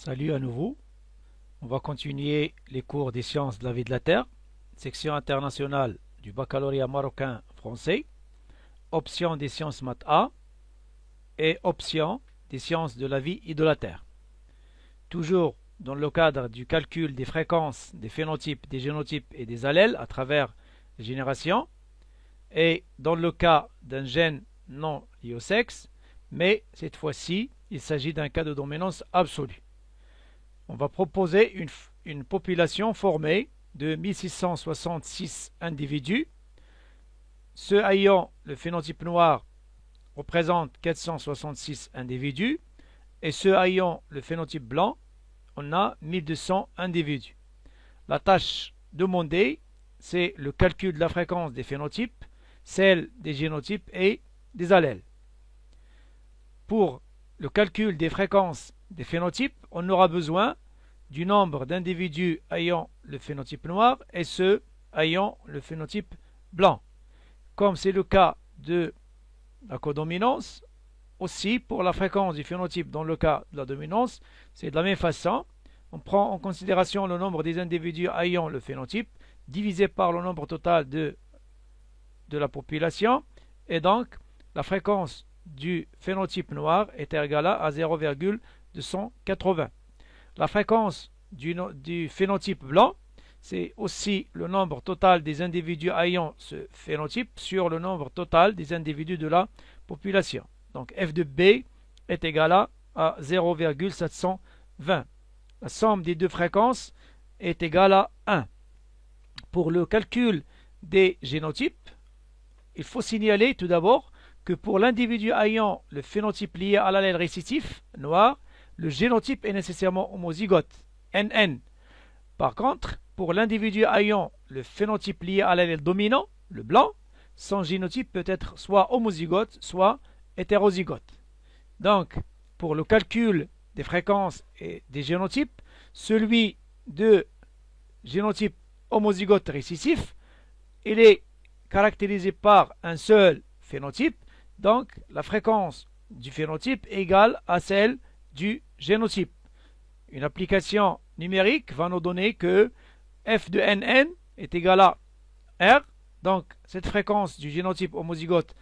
Salut à nouveau. On va continuer les cours des sciences de la vie de la Terre, section internationale du baccalauréat marocain français, option des sciences maths A et option des sciences de la vie et de la Terre. Toujours dans le cadre du calcul des fréquences, des phénotypes, des génotypes et des allèles à travers les générations, et dans le cas d'un gène non lié au sexe, mais cette fois-ci, il s'agit d'un cas de dominance absolue. On va proposer une population formée de 1666 individus. Ceux ayant le phénotype noir représentent 466 individus et ceux ayant le phénotype blanc, on a 1200 individus. La tâche demandée, c'est le calcul de la fréquence des phénotypes, celle des génotypes et des allèles. Pour le calcul des fréquences des phénotypes, on aura besoin du nombre d'individus ayant le phénotype noir et ceux ayant le phénotype blanc. Comme c'est le cas de la codominance, aussi pour la fréquence du phénotype dans le cas de la dominance, c'est de la même façon. On prend en considération le nombre des individus ayant le phénotype divisé par le nombre total de la population, et donc la fréquence du phénotype noir est égale à 0,280. La fréquence du phénotype blanc, c'est aussi le nombre total des individus ayant ce phénotype sur le nombre total des individus de la population. Donc f de b est égal à 0,720. La somme des deux fréquences est égale à 1. Pour le calcul des génotypes, il faut signaler tout d'abord que pour l'individu ayant le phénotype lié à l'allèle récessif, noir, le génotype est nécessairement homozygote, NN. Par contre, pour l'individu ayant le phénotype lié à l'allèle dominant, le blanc, son génotype peut être soit homozygote, soit hétérozygote. Donc, pour le calcul des fréquences et des génotypes, celui de génotype homozygote récessif, il est caractérisé par un seul phénotype, donc la fréquence du phénotype est égale à celle du génotype. Une application numérique va nous donner que f de nn est égal à r, donc cette fréquence du génotype homozygote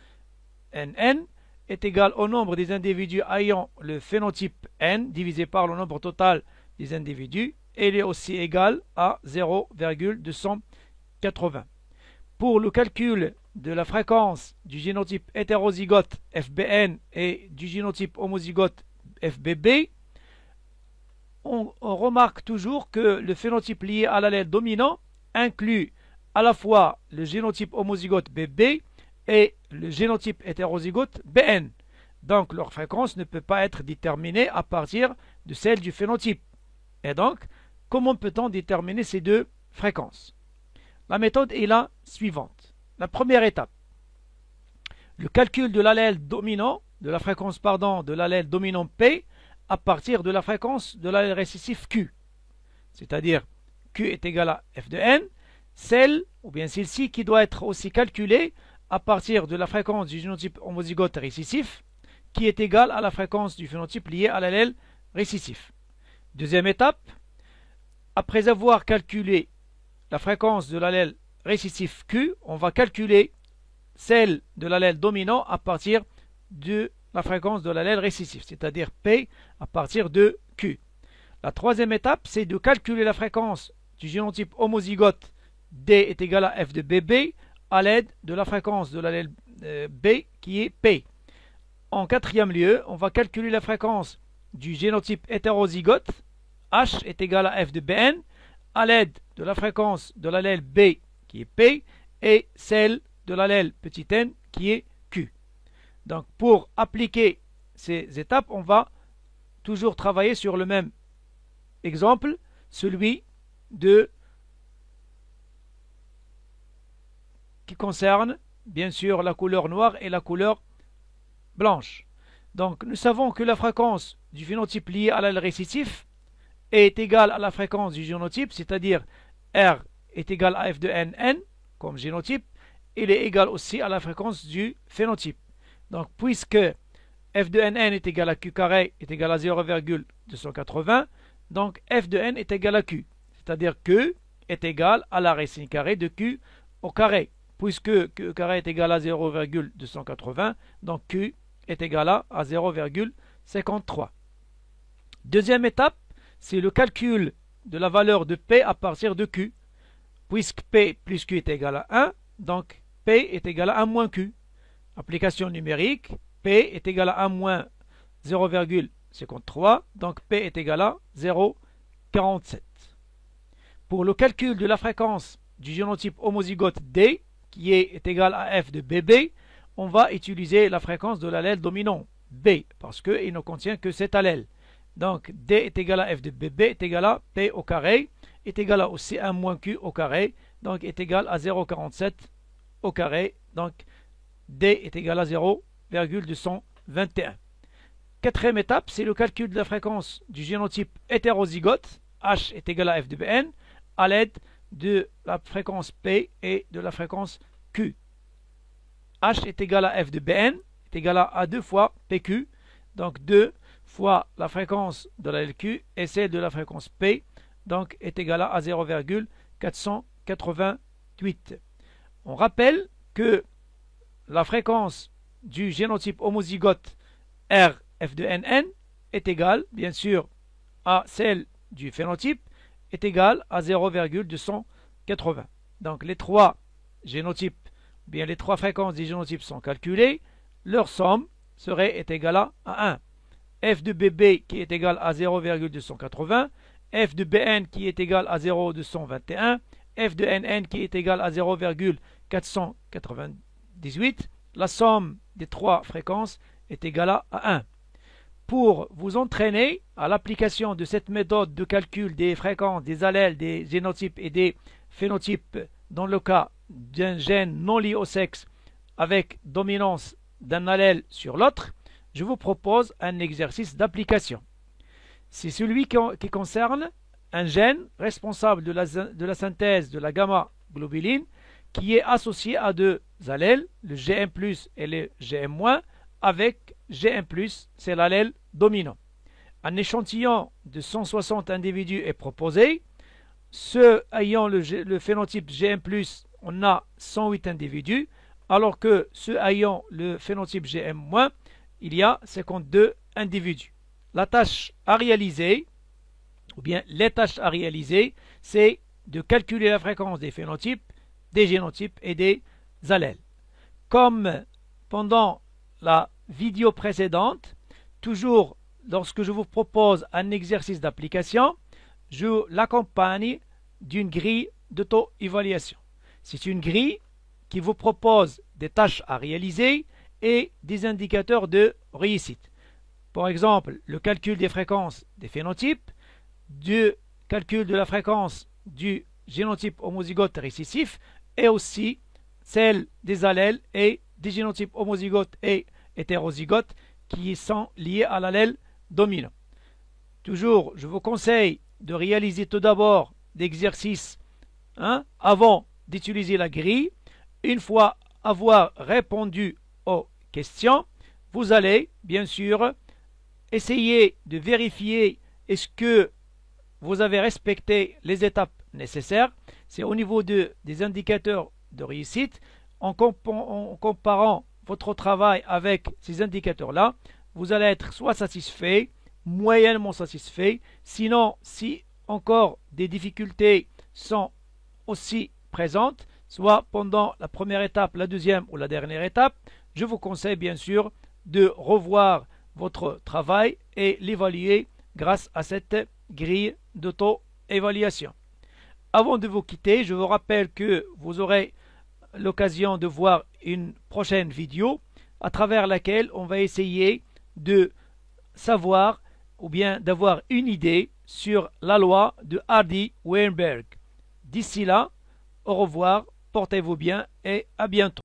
nn est égale au nombre des individus ayant le phénotype n divisé par le nombre total des individus, et elle est aussi égale à 0,280. Pour le calcul de la fréquence du génotype hétérozygote FBN et du génotype homozygote FBB, on remarque toujours que le phénotype lié à l'allèle dominant inclut à la fois le génotype homozygote BB et le génotype hétérozygote BN. Donc leur fréquence ne peut pas être déterminée à partir de celle du phénotype. Et donc, comment peut-on déterminer ces deux fréquences? La méthode est la suivante. La première étape, le calcul de l'allèle dominant, de la fréquence de l'allèle dominant P à partir de la fréquence de l'allèle récessif Q. C'est-à-dire Q est égal à f de n, celle ou bien celle-ci qui doit être aussi calculée à partir de la fréquence du génotype homozygote récessif qui est égale à la fréquence du phénotype lié à l'allèle récessif. Deuxième étape, après avoir calculé la fréquence de l'allèle récessif Q, on va calculer celle de l'allèle dominant à partir de la fréquence de l'allèle récessif, c'est-à-dire P à partir de Q. La troisième étape, c'est de calculer la fréquence du génotype homozygote D est égal à f de BB à l'aide de la fréquence de l'allèle B qui est P. En quatrième lieu, on va calculer la fréquence du génotype hétérozygote H est égal à f de Bn à l'aide de la fréquence de l'allèle B qui est P et celle de l'allèle petit n qui est Q. Donc pour appliquer ces étapes, on va toujours travailler sur le même exemple, celui qui concerne bien sûr la couleur noire et la couleur blanche. Donc nous savons que la fréquence du phénotype lié à l'allèle récessif est égale à la fréquence du génotype, c'est-à-dire R est égal à f de nn comme génotype, il est égal aussi à la fréquence du phénotype. Donc puisque f de nn est égal à q carré est égal à 0,280, donc f de n est égal à q. C'est-à-dire que est égal à la racine carrée de q au carré. Puisque q carré est égal à 0,280, donc q est égal à 0,53. Deuxième étape, c'est le calcul de la valeur de P à partir de Q. Puisque P plus Q est égal à 1, donc P est égal à 1 moins Q. Application numérique, P est égal à 1 moins 0,53, donc P est égal à 0,47. Pour le calcul de la fréquence du génotype homozygote D, qui est égal à f de BB, on va utiliser la fréquence de l'allèle dominant B, parce qu'il ne contient que cet allèle. Donc D est égal à f de BB est égal à P au carré, est égal à aussi 1 moins Q au carré, donc est égal à 0,47 au carré, donc D est égal à 0,221. Quatrième étape, c'est le calcul de la fréquence du génotype hétérozygote, H est égal à f de Bn, à l'aide de la fréquence P et de la fréquence Q. H est égal à f de Bn, est égal à 2 fois PQ, donc 2 fois la fréquence de la LQ et celle de la fréquence P, donc est égal à 0,488. On rappelle que la fréquence du génotype homozygote R f de NN est égale, bien sûr, à celle du phénotype, est égale à 0,280. Donc les trois génotypes, bien les trois fréquences des génotypes sont calculées, leur somme serait égale à 1. F de BB qui est égal à 0,280, f de Bn qui est égal à 0,221, f de Nn qui est égal à 0,498. La somme des trois fréquences est égale à 1. Pour vous entraîner à l'application de cette méthode de calcul des fréquences, des allèles, des génotypes et des phénotypes dans le cas d'un gène non lié au sexe avec dominance d'un allèle sur l'autre, je vous propose un exercice d'application. C'est celui qui concerne un gène responsable de la synthèse de la gamma-globuline qui est associé à deux allèles, le Gm+, et le Gm-, avec Gm+, c'est l'allèle dominant. Un échantillon de 160 individus est proposé. Ceux ayant le phénotype Gm+, on a 108 individus, alors que ceux ayant le phénotype Gm-, il y a 52 individus. La tâche à réaliser, ou bien les tâches à réaliser, c'est de calculer la fréquence des phénotypes, des génotypes et des allèles. Comme pendant la vidéo précédente, toujours lorsque je vous propose un exercice d'application, je l'accompagne d'une grille d'auto-évaluation. C'est une grille qui vous propose des tâches à réaliser et des indicateurs de réussite. Par exemple, le calcul des fréquences des phénotypes, du calcul de la fréquence du génotype homozygote récessif et aussi celle des allèles et des génotypes homozygotes et hétérozygotes qui sont liés à l'allèle dominant. Toujours, je vous conseille de réaliser tout d'abord l'exercice avant d'utiliser la grille. Une fois avoir répondu aux questions, vous allez bien sûr essayer de vérifier est-ce que vous avez respecté les étapes nécessaires. C'est au niveau des indicateurs de réussite. En comparant votre travail avec ces indicateurs-là, vous allez être soit satisfait, moyennement satisfait. Sinon, si encore des difficultés sont aussi présentes, soit pendant la première étape, la deuxième ou la dernière étape, je vous conseille bien sûr de revoir votre travail et l'évaluer grâce à cette grille d'auto-évaluation. Avant de vous quitter, je vous rappelle que vous aurez l'occasion de voir une prochaine vidéo à travers laquelle on va essayer de savoir ou bien d'avoir une idée sur la loi de Hardy-Weinberg. D'ici là, au revoir, portez-vous bien et à bientôt.